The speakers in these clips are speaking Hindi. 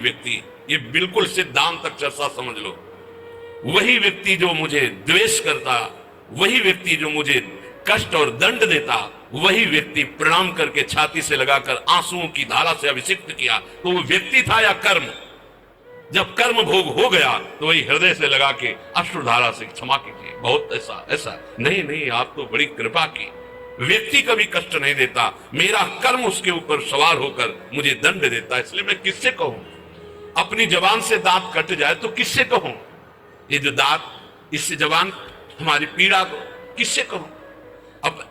व्यक्ति, ये बिल्कुल सिद्धांत तक चर्चा समझ लो, वही व्यक्ति जो मुझे द्वेष करता, वही व्यक्ति जो मुझे कष्ट और दंड देता, वही व्यक्ति प्रणाम करके छाती से लगाकर आंसुओं की धारा से अभिषिक्त किया, तो वो व्यक्ति था या कर्म? जब कर्म भोग हो गया तो वही हृदय से लगा के अश्रुधारा से क्षमा कीजिए, बहुत ऐसा ऐसा नहीं नहीं, आप तो बड़ी कृपा की। व्यक्ति कभी कष्ट नहीं देता, मेरा कर्म उसके ऊपर सवार होकर मुझे दंड देता, इसलिए मैं किससे कहूं? अपनी जबान से दांत कट जाए तो किससे कहूं? ये जो दांत, इससे जबान हमारी पीड़ा को किससे कहूं? अब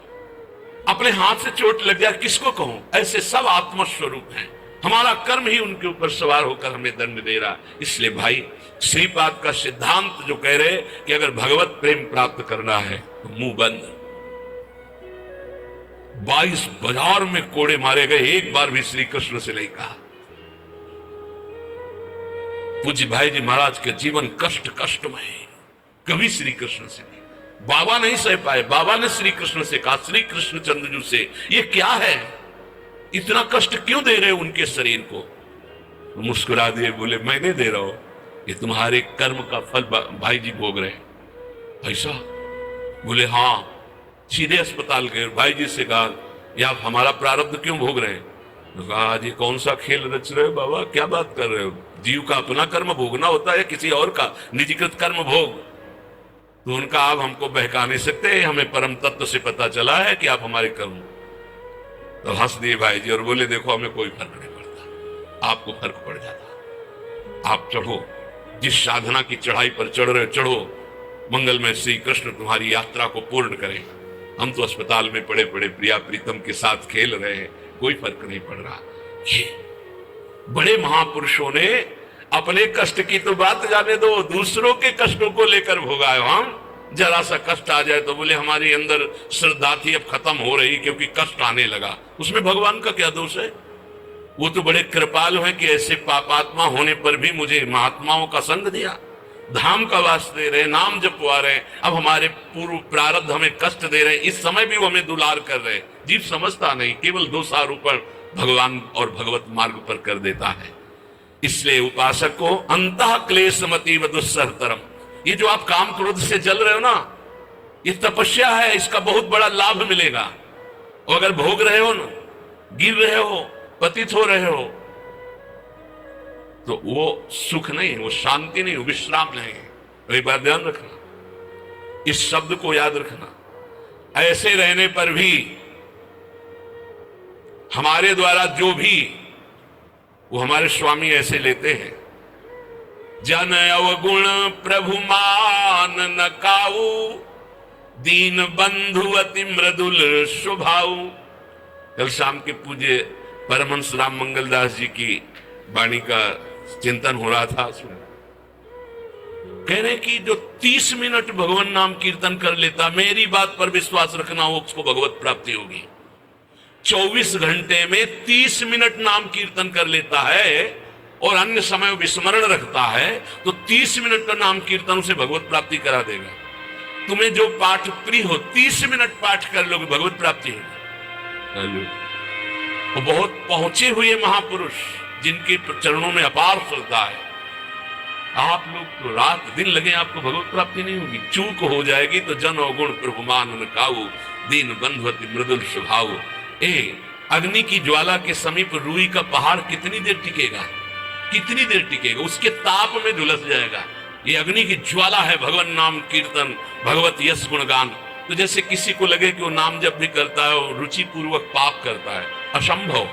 अपने हाथ से चोट लग जाए किसको कहूं? ऐसे सब आत्मस्वरूप हैं, हमारा कर्म ही उनके ऊपर सवार होकर हमें दंड दे रहा। इसलिए भाई, श्रीपाद का सिद्धांत जो कह रहे कि अगर भगवत प्रेम प्राप्त करना है तो मुंह बंद। 22 बाजार में कोड़े मारे गए, एक बार भी श्री कृष्ण से नहीं कहा। पूज्य भाई जी महाराज के जीवन कष्टमय है, कभी श्री कृष्ण से नहीं। बाबा नहीं सह पाए, बाबा ने श्री कृष्ण से कहा, श्री कृष्ण चंद्रजू से, ये क्या है, इतना कष्ट क्यों दे रहे हो उनके शरीर को? तो मुस्कुरा दिए, बोले मैं नहीं दे रहा हूं, ये तुम्हारे कर्म का फल भाई जी भोग रहे हैं। ऐसा? बोले हाँ। सीधे अस्पताल गए, भाई जी से कहा, ये आप हमारा प्रारब्ध क्यों भोग रहे हैं? तो कहा, आज ये कौन सा खेल रच रहे हो बाबा, क्या बात कर रहे हो? जीव का अपना कर्म भोगना होता है, किसी और का निजीकृत कर्म भोग? तो उनका, आप हमको बहका नहीं सकते, हमें परम तत्व से पता चला है कि आप हमारे कर्म। तो हंस दिए भाई जी और बोले, देखो हमें कोई फर्क नहीं पड़ता, आपको फर्क पड़ जाता। आप चढ़ो, जिस साधना की चढ़ाई पर चढ़ रहे हो चढ़ो, मंगलमय श्री कृष्ण तुम्हारी यात्रा को पूर्ण करें। हम तो अस्पताल में पड़े पड़े प्रिया प्रीतम के साथ खेल रहे हैं, कोई फर्क नहीं पड़ रहा। ये बड़े महापुरुषों ने अपने कष्ट की तो बात जाने दो, दूसरों के कष्टों को लेकर भोगा है। हम जरा सा कष्ट आ जाए तो बोले हमारे अंदर श्रद्धा थी अब खत्म हो रही क्योंकि कष्ट आने लगा। उसमें भगवान का क्या दोष है? वो तो बड़े कृपालु हैं कि ऐसे पापात्मा होने पर भी मुझे महात्माओं का संग दिया, धाम का वास दे रहे, नाम जपवा रहे। अब हमारे पूर्व प्रारब्ध हमें कष्ट दे रहे, इस समय भी वो हमें दुलार कर रहे। जीव समझता नहीं, केवल दोषारोपण भगवान और भगवत मार्ग पर कर देता है। इसलिए उपासक को अंतः क्लेशमतीव दुस्सहतरम, ये जो आप काम क्रोध से जल रहे हो ना, ये तपस्या है, इसका बहुत बड़ा लाभ मिलेगा। और अगर भोग रहे हो ना, गिर रहे हो, पतित हो रहे हो, तो वो सुख नहीं है, वो शांति नहीं, वो विश्राम नहीं है। तो एक बात ध्यान रखना, इस शब्द को याद रखना। ऐसे रहने पर भी हमारे द्वारा जो भी, वो हमारे स्वामी ऐसे लेते हैं, जन अवगुण प्रभु मान न काऊ, दीन बंधु अति मृदुल स्वभाव। कल शाम के पूज्य परमहंस राम मंगलदास जी की वाणी का चिंतन हो रहा था, कह रहे कि जो 30 मिनट भगवान नाम कीर्तन कर लेता, मेरी बात पर विश्वास रखना, हो उसको भगवत प्राप्ति होगी। 24 घंटे में 30 मिनट नाम कीर्तन कर लेता है और अन्य समय विस्मरण रखता है, तो 30 मिनट का नाम कीर्तन उसे भगवत प्राप्ति करा देगा। तुम्हें जो पाठ प्रिय हो, 30 मिनट पाठ कर लोगे, भगवत प्राप्ति होगी। वो बहुत पहुंचे हुए महापुरुष जिनके चरणों में अपार श्रद्धा है, आप लोग तो रात दिन लगे, आपको भगवत प्राप्ति नहीं होगी। चूक हो जाएगी तो जन अवगुण प्रभु मान न काऊ, दीन बंधु अति मृदुल स्वभाव। अग्नि की ज्वाला के समीप रूई का पहाड़ कितनी देर टिकेगा? कितनी देर टिकेगा? उसके ताप में झुलस जाएगा। ये अग्नि की ज्वाला है भगवान नाम कीर्तन, भगवत यश गुणगान। तो जैसे किसी को लगे कि वो नाम जब भी करता है वो रुचि पूर्वक पाप करता है, असंभव।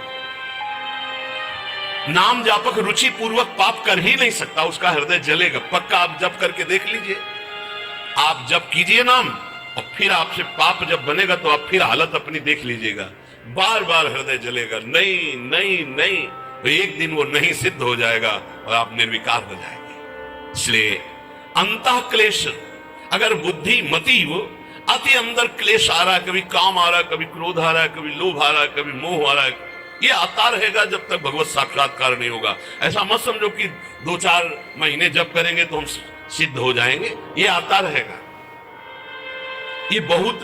नाम जापक रुचि पूर्वक पाप कर ही नहीं सकता, उसका हृदय जलेगा पक्का। आप जप करके देख लीजिए, आप जप कीजिए नाम, और फिर आपसे पाप जब बनेगा तो आप फिर हालत अपनी देख लीजिएगा, बार बार हृदय जलेगा, नहीं नहीं नहीं। तो एक दिन वो नहीं सिद्ध हो जाएगा और आप निर्विकार हो जाएंगे। इसलिए अंतः क्लेश, अगर बुद्धि मति वो अति अंदर क्लेश आ रहा है, कभी काम आ रहा है, कभी क्रोध आ रहा है, कभी लोभ आ रहा है, कभी मोह आ रहा है, ये आता रहेगा जब तक भगवत साक्षात्कार नहीं होगा। ऐसा मत समझो कि 2-4 महीने जब करेंगे तो हम सिद्ध हो जाएंगे, ये आता रहेगा। ये बहुत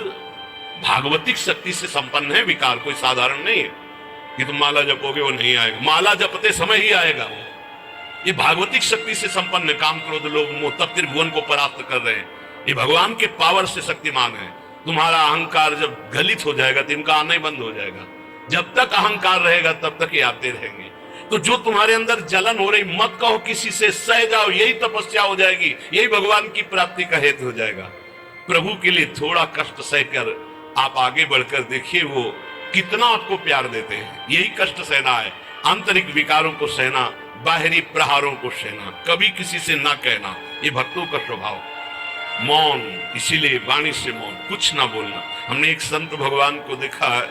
भागवतिक शक्ति से संपन्न है विकार, कोई साधारण नहीं है कि तुम माला जपोगे वो नहीं आएगा। माला जपते समय ही आएगा वो, ये भागवतिक शक्ति से संपन्न काम क्रोध लोभ मोह तब त्रिभुवन को परास्त कर रहे हैं। ये भगवान के पावर से शक्तिमान है। तुम्हारा अहंकार जब गलित हो जाएगा तो इनका आना ही बंद हो जाएगा। जब तक अहंकार रहेगा तब तक ये आते रहेंगे। तो जो तुम्हारे अंदर जलन हो रही, मत कहो किसी से, सह जाओ, यही तपस्या हो जाएगी, यही भगवान की प्राप्ति का हेतु हो जाएगा। प्रभु के लिए थोड़ा कष्ट सहकर आप आगे बढ़कर देखिए वो कितना आपको प्यार देते हैं। यही कष्ट सहना है, आंतरिक विकारों को सहना, बाहरी प्रहारों को सहना, कभी किसी से ना कहना, ये भक्तों का स्वभाव। मौन, इसीलिए वाणी से मौन, कुछ ना बोलना। हमने एक संत भगवान को देखा है,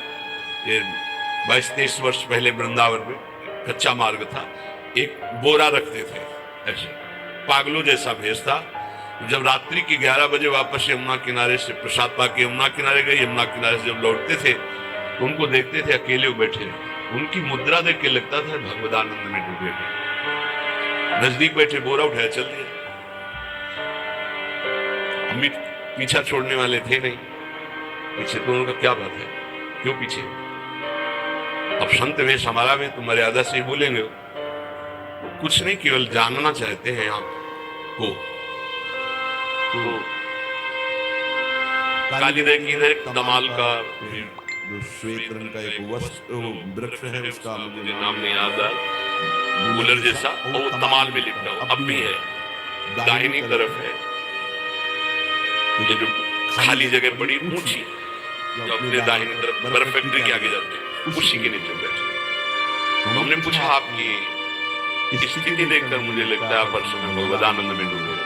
ये 22-23 वर्ष पहले वृंदावन में कच्चा मार्ग था, एक बोरा रखते थे ऐसे, पागलों जैसा भेष था। जब रात्रि के 11 बजे वापस यमुना किनारे से प्रसाद पाके यमुना किनारे गए, यमुना किनारे से जब लौटते थे तो उनको देखते थे अकेले बैठे, उनकी मुद्रा देख के लगता था भगवदानंद में डूबे हुए। नजदीक बैठे, बोरा उठाया, चल दिया। अम्मी पीछा छोड़ने वाले थे नहीं, पीछे तो उनका क्या बात है, क्यों पीछे? अब संत वेश हमारा में तो मर्यादा से ही बोलेंगे, कुछ नहीं, केवल जानना चाहते हैं आपको। तो कालीदय की एक तमाल का जो श्वेत रंग का एक वृक्ष है, उसका मुझे नाम नहीं याद है, कूलर जैसा, वो तमाल में लिपटा हुआ अब भी है, दाहिनी तरफ है। ये जो खाली जगह बड़ी ऊंची, जो अपने दाहिनी तरफ बर्फ फैक्ट्री के आगे जाते हैं, उसी के नीचे बैठे। तो हमने पूछा आपकी स्थिति देखकर मुझे लगता है आप हर समय भगवदानंद में डूबे हो।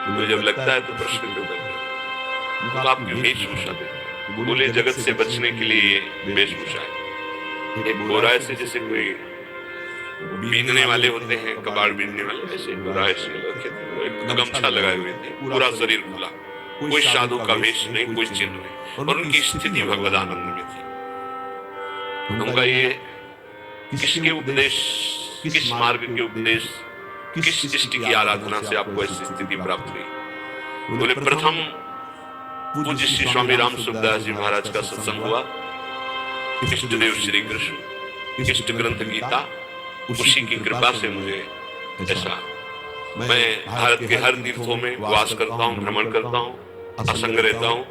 मुझे जब लगता है तो प्रश्न क्यों करते हैं? तो आपकी वेशभूषा देखो, बोले जगत से बचने के लिए वेशभूषा है। एक बोरा ऐसे जैसे कोई बीनने वाले होते हैं, कबाड़ बीनने वाले, ऐसे बोरा ऐसे रखे थे, गमछा लगाए हुए थे, पूरा शरीर खुला, कोई साधु का वेश नहीं, कोई चिन्ह नहीं, और उनकी स्थिति भगवदानंद में थी। उनका ये किसके उपदेश, किस मार्ग के उपदेश, किस इष्ट की आराधना से आपको ऐसी स्थिति प्राप्त हुई? बोले प्रथम पूज्य श्री स्वामी राम सुखदास जी महाराज का सत्संग हुआ, इष्ट देव श्री कृष्ण, इष्ट ग्रंथ गीता, उसी की कृपा से मुझे ऐसा, मैं भारत के हर तीर्थों में वास करता हूँ, भ्रमण करता हूँ, असंग रहता हूँ।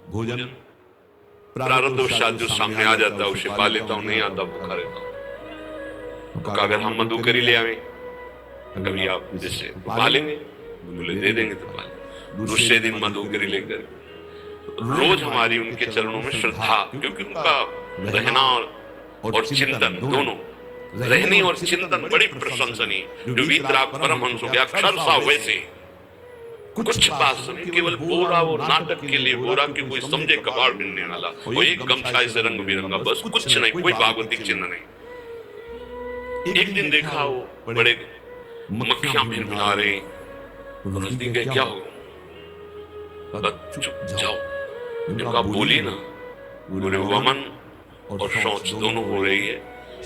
भोजन प्रारब्धवशात जो सामने आ जाता है उसे पा लेता हूँ, नहीं आता भूखा रहता हूँ। तो अगर हम मधुकरी ले आवे, कभी आप जैसे पा लेंगे, बोले दे देंगे तो पा लेंगे। दूसरे दिन मधुकरी लेकर रोज हमारी उनके चरणों में श्रद्धा, क्योंकि उनका रहना और चिंतन दोनों, रहनी और चिंतन बड़ी प्रशंसनीय। जो वीतराग परमहंस हो गया, अक्षर सा वैसे कुछ बात सुने, केवल बोरा वो नाटक के लिए बोरा की कोई समझे कबाड़ बिनने वाला, वो एक गमछा से रंग बिरंगा, बस कुछ नहीं, कोई भागवतिक चिन्ह नहीं। एक दिन देखा वो बड़े मक्खियां भिनभिना रही, नजदीक गए, क्या हो? चुप जाओ, इनका बोली ना, बोले वमन और शौच दोनों हो रही है,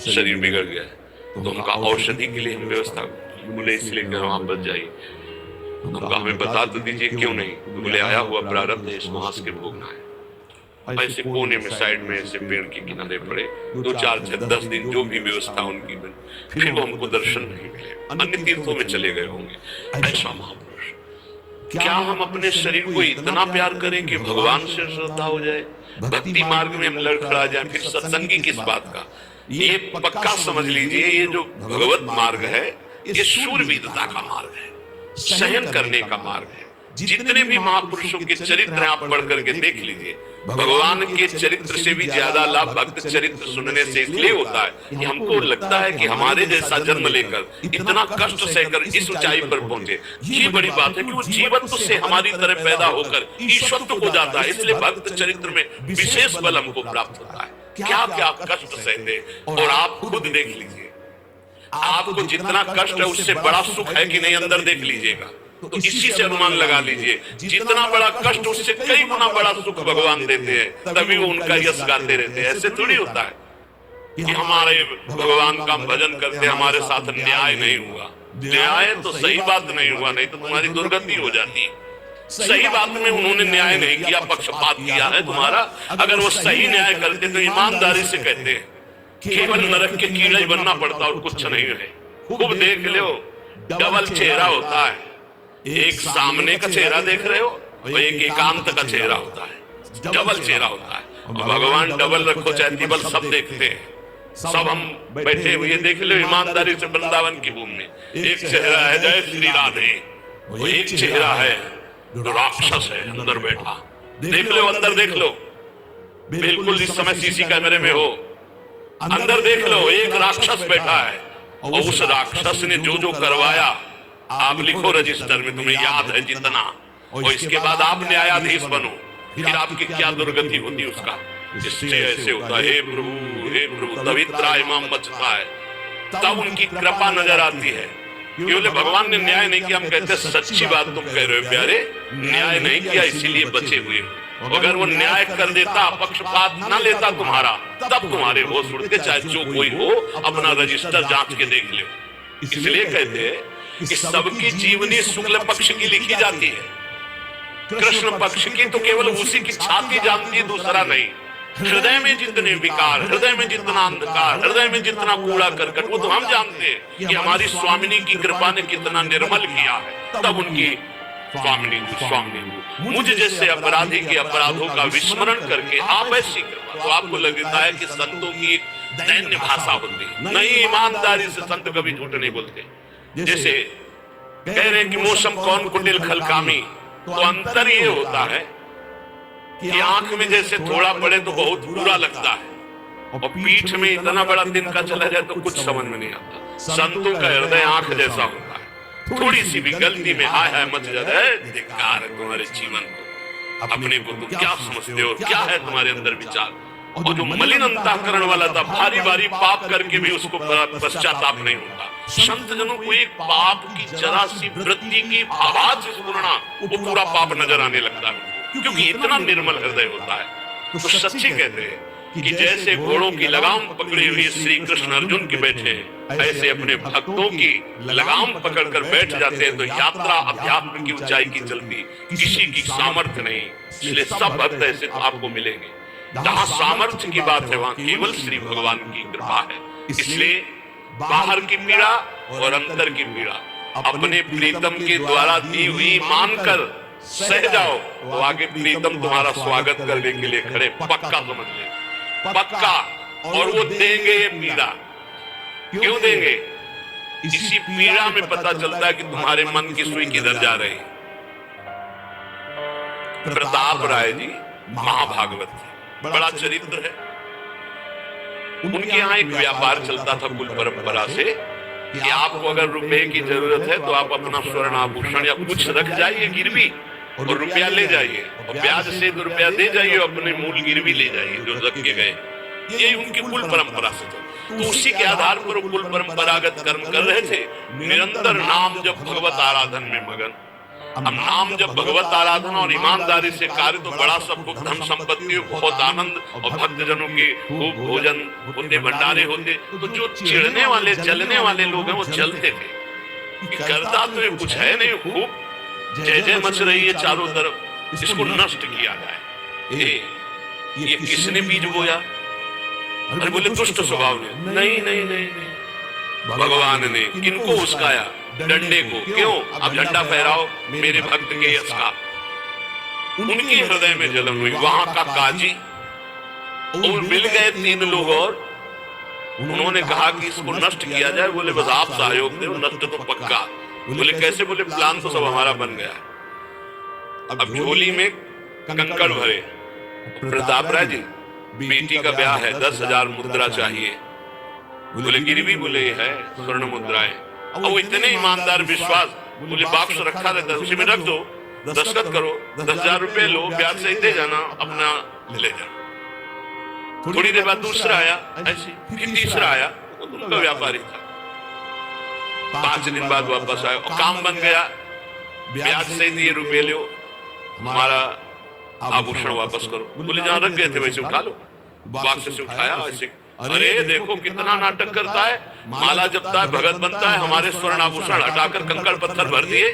शरीर बिगड़ गया है, तो उनका औषधि के लिए हम व्यवस्था, बोले इसलिए कि आप बच जाइए। उनका हमें बता तो दीजिए क्यों नहीं? बोले आया हुआ प्रारब्ध है, इस मास के भोगना है। ऐसे कोने में साइड में ऐसे पेड़ के किनारे पड़े 2-4-10 दिन जो भी व्यवस्था उनकी बनी, फिर वो हमको दर्शन नहीं मिले, अन्य तीर्थों में चले गए होंगे। ऐसा महापुरुष, क्या हम अपने शरीर को इतना प्यार करें कि भगवान से श्रद्धा हो जाए, भक्ति मार्ग में हम लड़खड़ा जाए, फिर सत्संगी किस बात का? ये पक्का समझ लीजिए, ये जो भगवत मार्ग है ये शूरवीरता का मार्ग है, सहन करने का मार्ग है। जितने भी महापुरुषों के चरित्र आप पढ़ करके देख लीजिए, भगवान के चरित्र से भी ज्यादा लाभ भक्त चरित्र सुनने से इसलिए होता है कि हमको लगता है कि हमारे जैसा जन्म लेकर इतना कष्ट सहकर इस ऊंचाई पर पहुंचे, ये बड़ी बात है कि वो जीवत्व से हमारी तरह पैदा होकर ईश्वरत्व हो जाता है। इसलिए भक्त चरित्र में विशेष बल हमको प्राप्त होता है। क्या क्या कष्ट सहते, और आप खुद देख लीजिए, आपको जितना कष्ट है उससे बड़ा सुख है कि नहीं, अंदर देख लीजिएगा तो इसी से अनुमान लगा लीजिए, जितना बड़ा कष्ट उससे कई गुना बड़ा सुख भगवान देते हैं, तभी वो उनका यश गाते रहते हैं। ऐसे थोड़ी होता है कि हमारे भगवान का भजन करते हमारे साथ न्याय नहीं हुआ। न्याय तो सही बात नहीं हुआ, नहीं तो तुम्हारी दुर्गति हो जाती है। सही बात में उन्होंने न्याय नहीं किया, पक्षपात किया है तुम्हारा। अगर वो सही न्याय करते तो ईमानदारी से कहते हैं केवल नरक के कीड़ा ही बनना पड़ता और कुछ नहीं है। खूब देख लो, डबल चेहरा होता है। एक सामने का चेहरा देख रहे हो और एक एकांत का चेहरा होता है, डबल चेहरा होता है। भगवान डबल रखो चाहे तिबल सब देखते हैं। सब हम बैठे हुए देख लो ईमानदारी से वृंदावन की भूमि में एक चेहरा है जय श्री राधे, वो एक चेहरा है जो राक्षस है अंदर बैठा। देख लो अंदर देख लो, बिल्कुल इस समय सीसी कैमरे में हो, अंदर देख लो एक राक्षस बैठा है और उस राक्षस ने जो जो करवाया आप लिखो रजिस्टर में, तुम्हें याद है जितना, और इसके बाद आप न्यायाधीश बनो, फिर आपकी क्या दुर्गति होती उसका। इससे ऐसे होता है हे प्रभु तभी त्राहिमाम बचता है, तब उनकी कृपा नजर आती है। केवल भगवान ने न्याय नहीं किया, हम कहते सच्ची बात तुम कह रहे हो प्यारे, न्याय नहीं किया इसीलिए बचे हुए हो। अगर वो न्याय कर देता, पक्षपात न लेता तुम्हारा, तब तुम्हारे होश उड़ते, चाहे जो कोई हो अपना रजिस्टर जांच के देख लो। इसलिए कहते हैं कि सबकी जीवनी शुक्ल पक्ष की लिखी जाती है, कृष्ण पक्ष की तो केवल उसी की छाती जानती है, दूसरा नहीं। हृदय में जितने विकार, हृदय में जितना अंधकार, हृदय में जितना कूड़ा करकट, वो तो हम जानते हैं कि हमारी स्वामिनी की कृपा ने कितना निर्मल किया है। तब उनकी स्वामिनी मुझ जैसे अपराधी के अपराधों का विस्मरण करके आप ऐसी कृपा, तो आपको लगता है कि संतों की एक दैन्य भाषा होती है। नहीं, ईमानदारी से संत कभी झूठ नहीं बोलते। जैसे कह रहे हैं कि मौसम कौन कुटिल खलकामी, तो अंतर ये होता है कि आंख में जैसे थोड़ा पड़े तो बहुत बुरा लगता है, और पीठ में इतना बड़ा तिनका चला जाए तो कुछ समझ में नहीं आता। संतों का हृदय आंख जैसा होता है, थोड़ी सी भी गलती में हाय हाय मच जाता है, धिक्कार है तुम्हारे जीवन को, अपने को तुम क्या समझते हो, क्या है तुम्हारे अंदर विचार। और जो मलिन अंतःकरण वाला था, भारी भारी पाप करके भी उसको पश्चाताप नहीं होता। संत जनों को एक पाप की जरा सी वृत्ति की आवाज सुनना, वो पूरा पाप नजर आने लगता है, क्योंकि इतना निर्मल हृदय होता है। तो सच्ची कहते हैं कि जैसे घोड़ों की लगाम पकड़े हुए श्री कृष्ण अर्जुन के बैठे, ऐसे अपने भक्तों की लगाम पकड़कर बैठ जाते हैं, तो यात्रा अध्यात्म की ऊंचाई की चलती, किसी की सामर्थ्य नहीं। इसलिए सब भक्त ऐसे तो आपको मिलेंगे। जहां सामर्थ्य की बात है वहां केवल श्री भगवान की कृपा है। इसलिए बाहर की पीड़ा और अंदर की पीड़ा अपने प्रीतम के द्वारा दी हुई मानकर सह जाओ, तो आगे प्रीतम तुम्हारा स्वागत करने के लिए खड़े, पक्का समझ ले, पक्का। और वो देंगे ये पीड़ा, क्यों देंगे? इसी पीड़ा में पता चलता है कि तुम्हारे मन की सुई किधर जा रही। प्रताप राय जी महाभागवत थे, बड़ा चरित्र है। उनके यहाँ एक व्यापार चलता था कुल परंपरा से कि आपको अगर रुपए की जरूरत है तो आप अपना स्वर्ण आभूषण या कुछ रख जाइए गिरवी और रुपया ले जाइए, और ब्याज से रुपया दे जाइए, अपने मूल गिरवी ले जाइए जो रख के गए। यही उनकी कुल परंपरा से था। तो उसी के आधार पर कुल परंपरागत कर्म कर रहे थे, निरंतर नाम जब भगवत आराधन में मगन। अब नाम जब भगवत आराधना और ईमानदारी से कार्य, तो बड़ा सब धन संपत्ति, बहुत आनंद, और भक्तजनों के खूब भोजन होते, भंडारे होते। तो जो चिढ़ने वाले जलने वाले लोग हैं वो जलते थे, करता तो ये कुछ है नहीं, खूब जय जय मच रही है चारों तरफ, इसको नष्ट किया जाए। ये किसने बीज बोया? अरे बोले दुष्ट स्वभाव ने। नहीं नहीं नहीं, भगवान ने। किनको उस्काया? डंडे को। क्यों? अब झंडा फहराओ मेरे भक्त के यश का। उनके हृदय में जलन हुई। वहां का काजी और मिल गए 3 लोग, और उन्होंने कहा कि इसको नष्ट किया जाए। बोले बस आप सहयोग दे, नष्ट तो पक्का। बोले कैसे? बोले प्लान तो सब हमारा बन गया। अब झोली में कंकड़ भरे। प्रताप राय जी बेटी का ब्याह है, 10,000 मुद्रा चाहिए। बोले गिरवी? बोले है स्वर्ण मुद्राएं। और वो इतने ईमानदार विश्वास, बोले बाक्स रखा रहता है उसी में रख दो, दस्तखत करो, 10,000 रुपए लो, ब्याज से दे जाना, अपना ले जाना। थोड़ी देर बाद दूसरा आया ऐसी, फिर तीसरा आया, वो उनका व्यापारी था। 5 दिन बाद वापस आया और काम बन गया, ब्याज से दिए रुपए लो, हमारा आभूषण वापस करो। बोले जहां रख गए थे वैसे उठा लो। बाक्स से उठाया ऐसे। अरे देखो कितना नाटक करता है, माला जपता है, भगत बनता है, हमारे स्वर्ण आभूषण हटाकर कंकड़ पत्थर भर दिए।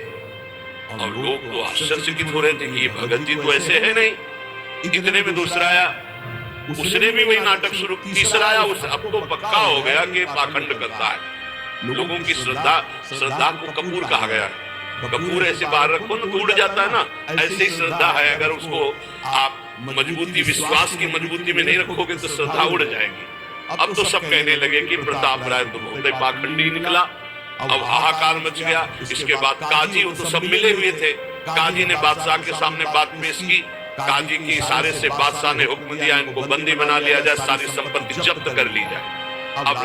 और लोग तो आश्चर्यचकित हो रहे थे कि ये भगत जी तो ऐसे है नहीं। इतने में दूसरा आया, उसने भी वही नाटक शुरू, तीसरा आया उस, अब तो पक्का हो गया कि पाखंड करता है। लोगों की श्रद्धा को कपूर कहा गया है। कपूर ऐसे बाहर रखो ना तो उड़ जाता है ना, ऐसे ही श्रद्धा है, अगर उसको आप मजबूती, विश्वास की मजबूती में नहीं रखोगे तो श्रद्धा उड़ जाएगी। अब तो सब कहने लगे कि प्रताप राय तो बहुत पाखंडी निकला। अब हाहाकार मच गया। इसके बाद काजी, वो तो सब मिले हुए थे, काजी ने बादशाह के सामने बात पेश की। काजी के इशारे से बादशाह ने हुक्म दिया इनको बंदी बना लिया जाए, सारी संपत्ति जब्त कर ली जाए। अब